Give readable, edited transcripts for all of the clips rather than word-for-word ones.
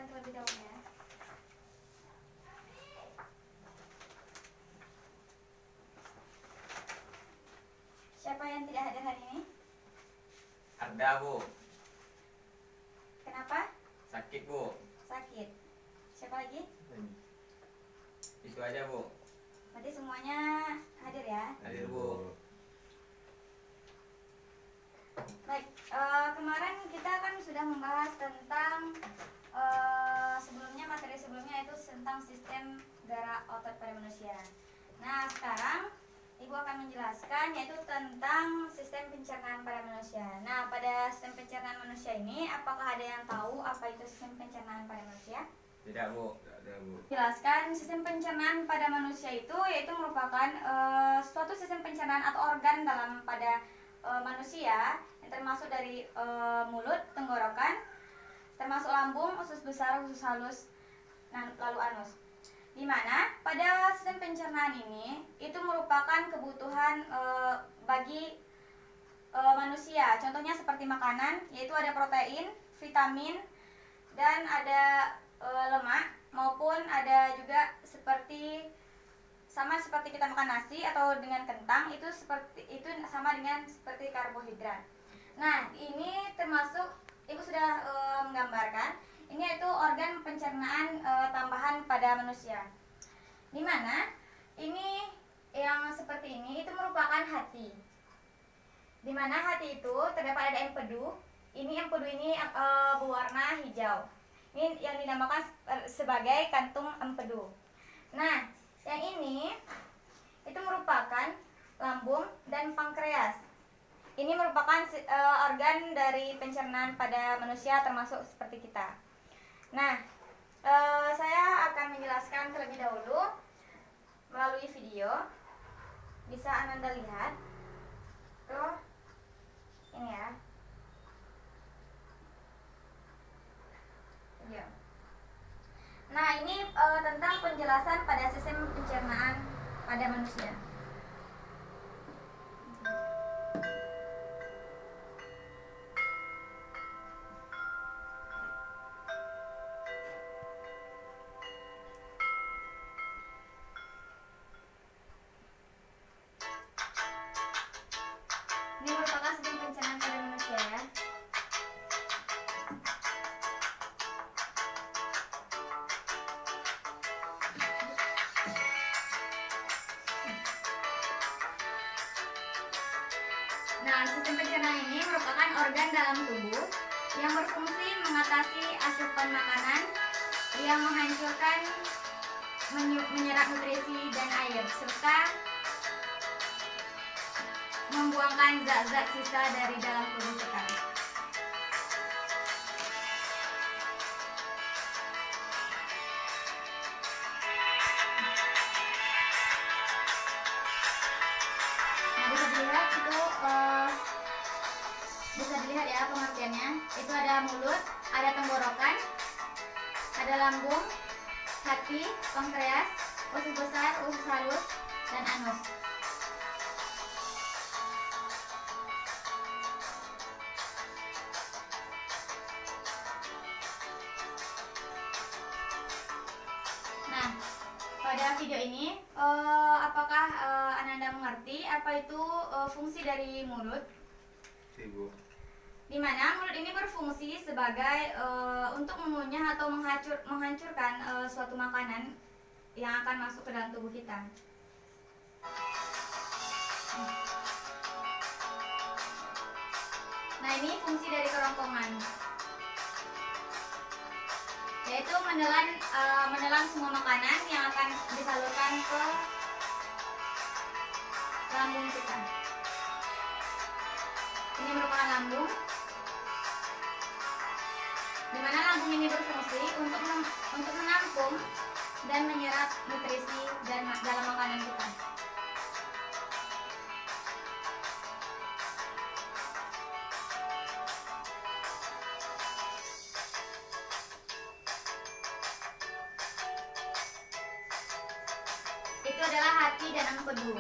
terlebih dahulu ya. Siapa yang tidak hadir hari ini? Ada, Bu. Kenapa? Sakit, Bu. Sakit. Siapa lagi? Itu aja, Bu. Berarti semuanya hadir ya? Hadir, Bu. Baik, kemarin kita kan sudah membahas tentang sebelumnya, materi sebelumnya itu tentang sistem gerak otot pada manusia. Nah, sekarang Ibu akan menjelaskan yaitu tentang sistem pencernaan pada manusia. Nah, pada sistem pencernaan manusia ini, apakah ada yang tahu apa itu sistem pencernaan pada manusia? Tidak, Bu. Tidak ada, Bu. Jelaskan, sistem pencernaan pada manusia itu yaitu merupakan suatu sistem pencernaan atau organ dalam pada manusia yang termasuk dari mulut, tenggorokan, termasuk lambung, usus besar, usus halus, lalu anus. Di mana pada sistem pencernaan ini itu merupakan kebutuhan bagi manusia. Contohnya seperti makanan, yaitu ada protein, vitamin, dan ada lemak, maupun ada juga seperti sama seperti kita makan nasi atau dengan kentang, itu sama dengan seperti karbohidrat. Nah, ini termasuk Ibu sudah menggambarkan. Ini yaitu organ pencernaan tambahan pada manusia. Di mana ini yang seperti ini itu merupakan hati. Di mana hati itu terdapat ada empedu. Ini empedu ini berwarna hijau. Ini yang dinamakan sebagai kantung empedu. Nah, yang ini itu merupakan lambung dan pankreas. Ini merupakan organ dari pencernaan pada manusia termasuk seperti kita. Nah, saya akan menjelaskan terlebih dahulu melalui video. Bisa Ananda lihat. Tuh, ini ya. Video. Nah, ini tentang penjelasan pada sistem pencernaan pada manusia. Ini merupakan sistem pencernaan pada manusia ya. Nah, sistem pencernaan ini merupakan organ dalam tubuh yang berfungsi mengatasi asupan makanan, yang menghancurkan, menyerap nutrisi dan air, serta membuangkan zat-zat sisa dari dalam tubuh kita. Nah, bisa dilihat itu bisa dilihat ya pengertiannya. Itu ada mulut, ada tenggorokan, ada lambung, hati, pankreas, usus besar, usus halus, dan anus. Nah, pada video ini, apakah Ananda mengerti apa itu fungsi dari mulut? Ibu. Di mana mulut ini berfungsi sebagai untuk mengunyah atau menghancurkan suatu makanan yang akan masuk ke dalam tubuh kita. Nah, ini fungsi dari kerongkongan, yaitu menelan semua makanan yang akan disalurkan ke lambung kita. Ini merupakan lambung, di mana lambung ini berfungsi untuk menampung dan menyerap nutrisi dalam makanan kita. Itu adalah hati dan empedu.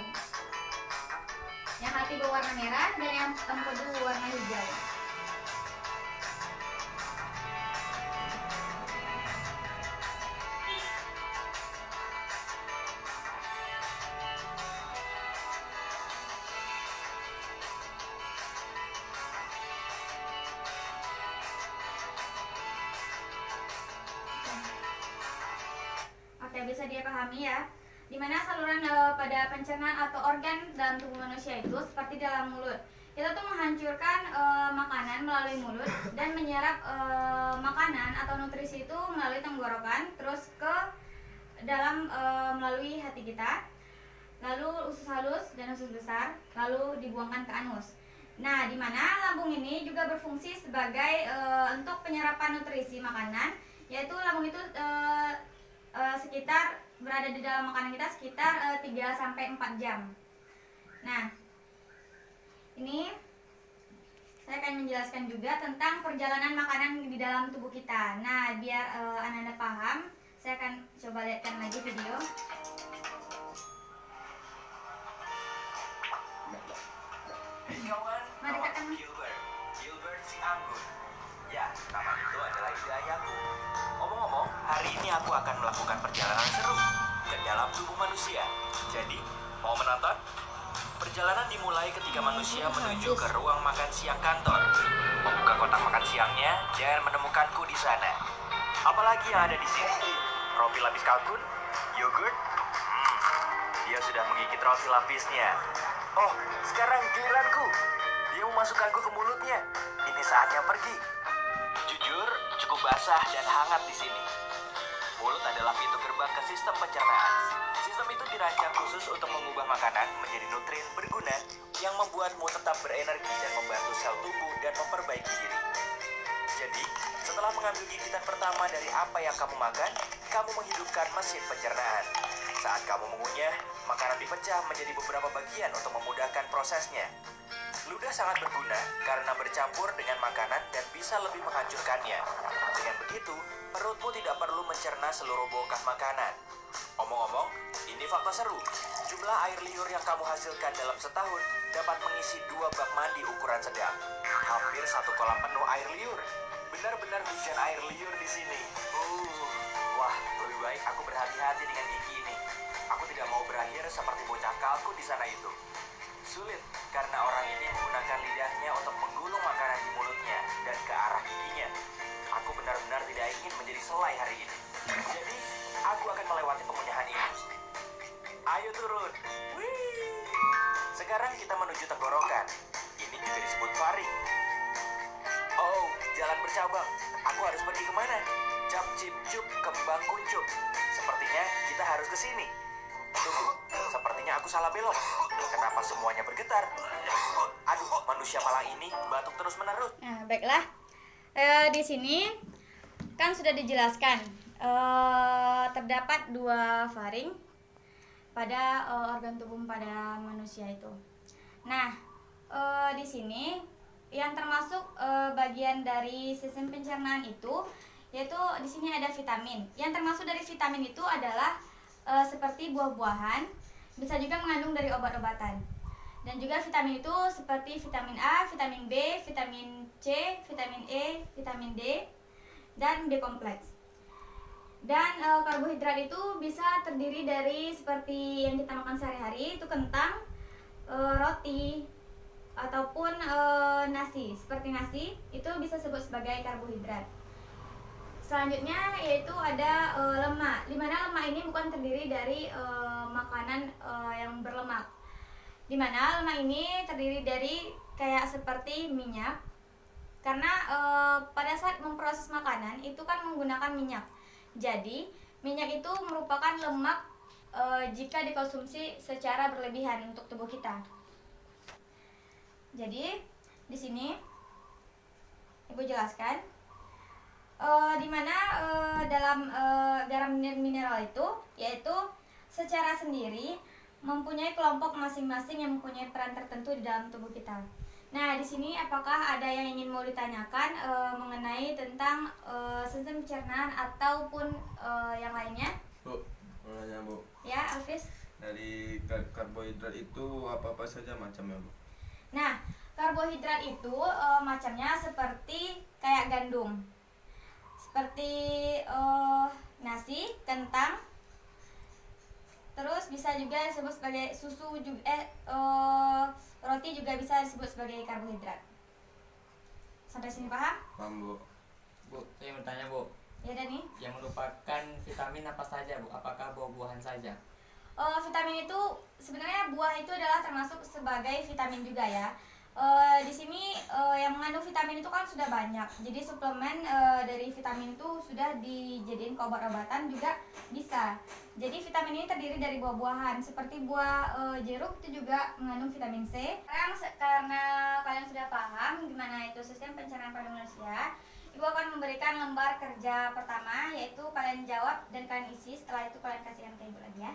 Yang hati berwarna merah dan yang empedu berwarna hijau. bisa dia pahami ya. Dimana saluran pada pencernaan atau organ dalam tubuh manusia itu seperti dalam mulut. Kita tuh menghancurkan makanan melalui mulut dan menyerap makanan atau nutrisi itu melalui tenggorokan, terus ke dalam melalui hati kita, lalu usus halus dan usus besar, lalu dibuangkan ke anus. Nah, di mana lambung ini juga berfungsi sebagai untuk penyerapan nutrisi makanan, yaitu lambung itu sekitar berada di dalam makanan kita sekitar 3 sampai 4 jam. Nah, ini saya akan menjelaskan juga tentang perjalanan makanan di dalam tubuh kita. Nah, biar Anda paham, saya akan coba lihatkan lagi video. Kawan, Mari, Kak, nama Gilbert si anggun. Ya, nama itu adalah ide ayahku. Omong-omong, hari ini aku akan melakukan perjalanan seru ke dalam tubuh manusia. Jadi, mau menonton? Perjalanan dimulai ketika manusia menuju ke ruang makan siang kantor, membuka kotak makan siangnya dan menemukanku di sana. Apalagi yang ada di sini? Roti lapis kalkun, yogurt. Dia sudah menggigit roti lapisnya. Oh, sekarang giliranku. Dia memasukkanku ke mulutnya. Ini saatnya pergi. Jujur, cukup basah dan hangat di sini. Mulut adalah pintu gerbang ke sistem pencernaan. Sistem itu dirancang khusus untuk mengubah makanan menjadi nutrien berguna yang membuatmu tetap berenergi dan membantu sel tubuh dan memperbaiki diri. Jadi, setelah mengambil gigitan pertama dari apa yang kamu makan, kamu menghidupkan mesin pencernaan. Saat kamu mengunyah, makanan dipecah menjadi beberapa bagian untuk memudahkan prosesnya. Ludah sangat berguna karena bercampur dengan makanan dan bisa lebih menghancurkannya. Dengan begitu, perutmu tidak perlu mencerna seluruh bongkah makanan. Omong-omong, ini fakta seru. Jumlah air liur yang kamu hasilkan dalam setahun dapat mengisi 2 bak mandi ukuran sedang. Hampir 1 kolam penuh air liur. Benar-benar hujan air liur di sini. Wah, lebih baik aku berhati-hati dengan gigi ini. Aku tidak mau berakhir seperti bocah kalkun di sana itu. Sulit, karena orang ini menggunakan lidahnya untuk menggulung makanan di mulutnya dan ke arah giginya. Aku benar-benar tidak ingin menjadi selai hari ini. Jadi, aku akan melewati pengunyahan ini. Ayo turun. Wih. Sekarang kita menuju tenggorokan. Ini juga disebut faring. Oh, jalan bercabang. Aku harus pergi kemana? Cap cip cup kembang kuncup. Sepertinya kita harus ke sini. Tunggu, sepertinya aku salah belok. Kenapa semuanya bergetar? Aduh, manusia malang ini batuk terus menerus. Nah, baiklah. Di sini kan sudah dijelaskan terdapat 2 faring pada organ tubuh pada manusia itu. Nah, di sini yang termasuk bagian dari sistem pencernaan itu, yaitu di sini ada vitamin. Yang termasuk dari vitamin itu adalah seperti buah-buahan, bisa juga mengandung dari obat-obatan. Dan juga vitamin itu seperti vitamin A, vitamin B, vitamin C, vitamin E, vitamin D, dan B kompleks. Dan karbohidrat itu bisa terdiri dari seperti yang kita makan sehari-hari, itu kentang, roti, ataupun nasi. Seperti nasi, itu bisa disebut sebagai karbohidrat. Selanjutnya yaitu ada lemak. Dimana lemak ini bukan terdiri dari makanan yang berlemak. Dimana lemak ini terdiri dari kayak seperti minyak. Karena pada saat memproses makanan itu kan menggunakan minyak. Jadi minyak itu merupakan lemak jika dikonsumsi secara berlebihan untuk tubuh kita. Jadi di sini Ibu jelaskan. Dimana dalam garam mineral itu yaitu secara sendiri mempunyai kelompok masing-masing yang mempunyai peran tertentu di dalam tubuh kita. Nah, di sini apakah ada yang ingin mau ditanyakan mengenai tentang sistem pencernaan ataupun yang lainnya? Bu, mau nanya Bu. Ya, Alvis. Dari karbohidrat itu apa-apa saja macamnya Bu? Nah, karbohidrat itu macamnya seperti kayak gandum. Seperti nasi, kentang, terus bisa juga disebut sebagai susu juga, roti juga bisa disebut sebagai karbohidrat. Sampai sini paham? Paham Bu. Bu, saya mau tanya Bu. Ya Dani. Yang merupakan vitamin apa saja Bu? Apakah buah-buahan saja? Vitamin itu sebenarnya buah itu adalah termasuk sebagai vitamin juga ya. Di sini yang mengandung vitamin itu kan sudah banyak. Jadi suplemen dari vitamin itu sudah dijadiin ke obat-obatan juga bisa. Jadi vitamin ini terdiri dari buah-buahan seperti buah jeruk itu juga mengandung vitamin C. Sekarang karena kalian sudah paham gimana itu sistem pencernaan pada manusia, Ibu akan memberikan lembar kerja pertama, yaitu kalian jawab dan kalian isi. Setelah itu kalian kasihkan ke Ibu lagi ya.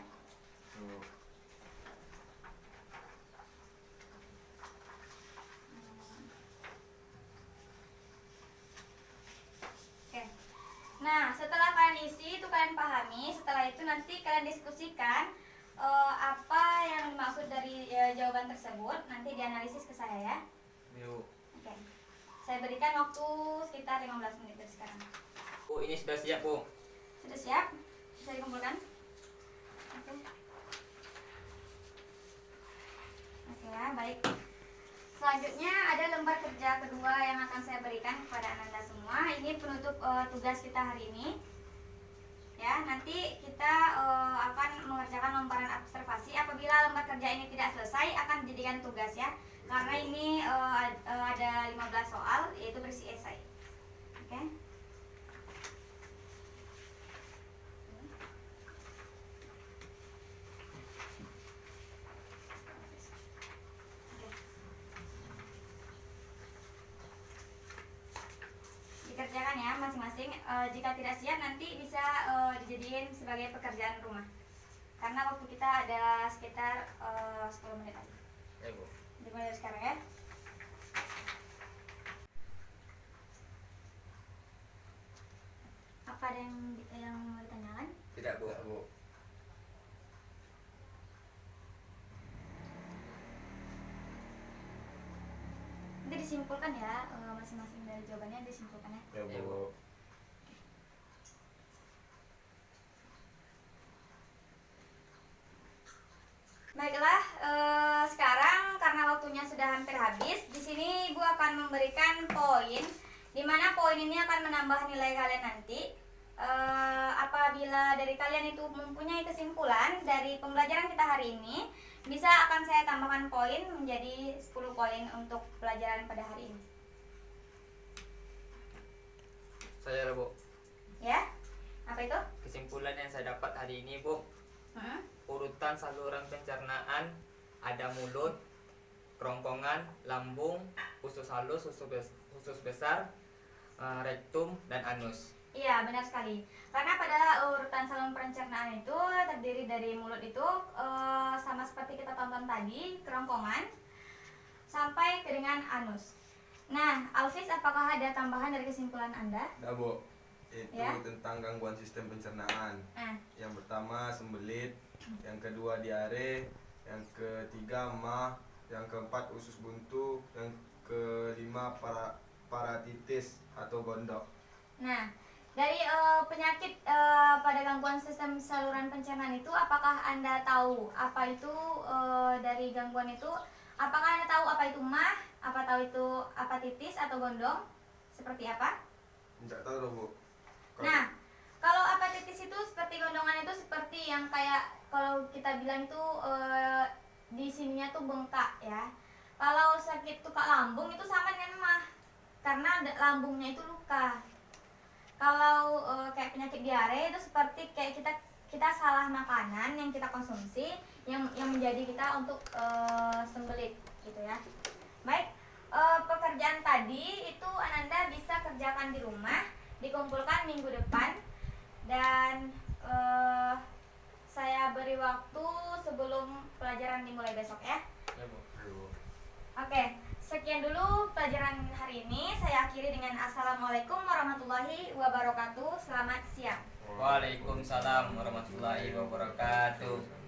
Oke. Nah, setelah kalian isi itu kalian pahami. Setelah itu nanti kalian diskusikan apa yang dimaksud dari jawaban tersebut. Nanti dianalisis ke saya ya. Yuk. Oke. Saya berikan waktu sekitar 15 menit dari sekarang. Bu, ini sudah siap Bu. Sudah siap? Bisa dikumpulkan? Oke. Oke ya, baik. Selanjutnya ada lembar kerja kedua yang akan saya berikan kepada Anda semua. Ini penutup tugas kita hari ini. Ya, nanti kita akan mengerjakan lembaran observasi. Apabila lembar kerja ini tidak selesai, akan dijadikan tugas ya. Karena ini ada 15 soal, yaitu berisi esai. Oke. Dikerjakan ya masing-masing. Jika tidak siap nanti bisa dijadiin sebagai pekerjaan rumah. Karena waktu kita ada sekitar 10 menit aja. Ya Bu. Dimulai dari sekarang ya. Apa ada yang mau ditanyakan? Tidak Bu. Bu. Nanti disimpulkan ya, masing-masing dari jawabannya disimpulkan ya. Ya Bu. Baiklah, sekarang karena waktunya sudah hampir habis, di sini Ibu akan memberikan poin, di mana poin ini akan menambah nilai kalian nanti. Apabila dari kalian itu mempunyai kesimpulan dari pembelajaran kita hari ini, bisa akan saya tambahkan poin menjadi 10 poin untuk pelajaran pada hari ini. Saya Bu. Ya, apa itu? Kesimpulan yang saya dapat hari ini Bu, urutan saluran pencernaan ada mulut, kerongkongan, lambung, usus halus, usus besar, rektum, dan anus. Iya, benar sekali. Karena pada urutan saluran pencernaan itu terdiri dari mulut itu sama seperti kita tonton tadi, kerongkongan, sampai ke dengan anus. Nah, Alvis, apakah ada tambahan dari kesimpulan Anda? Nah Bu, itu Ya. tentang gangguan sistem pencernaan. Nah, Yang pertama sembelit, yang kedua diare, yang ketiga emah, yang keempat usus buntu, yang kelima paratitis atau gondok. nah, dari penyakit pada gangguan sistem saluran pencernaan itu, apakah Anda tahu apa itu dari gangguan itu? Apakah Anda tahu apa itu mah, apa tahu itu apatitis atau gondong? Seperti apa? Tidak tahu loh Bu. Nah, kalau apatitis itu seperti gondongan itu seperti yang kayak kalau kita bilang itu di sininya tuh bengkak ya. Kalau sakit tukak lambung itu sama dengan mah, karena lambungnya itu luka. Kalau kayak penyakit diare itu seperti kayak kita salah makanan yang kita konsumsi yang menjadi kita untuk sembelit gitu ya. Baik, pekerjaan tadi itu Ananda bisa kerjakan di rumah, dikumpulkan minggu depan, dan saya beri waktu sebelum pelajaran dimulai besok ya. Ya Bu. Oke, sekian dulu pelajaran hari ini. Saya akhiri dengan Assalamualaikum warahmatullahi wabarakatuh. Selamat siang. Waalaikumsalam warahmatullahi wabarakatuh.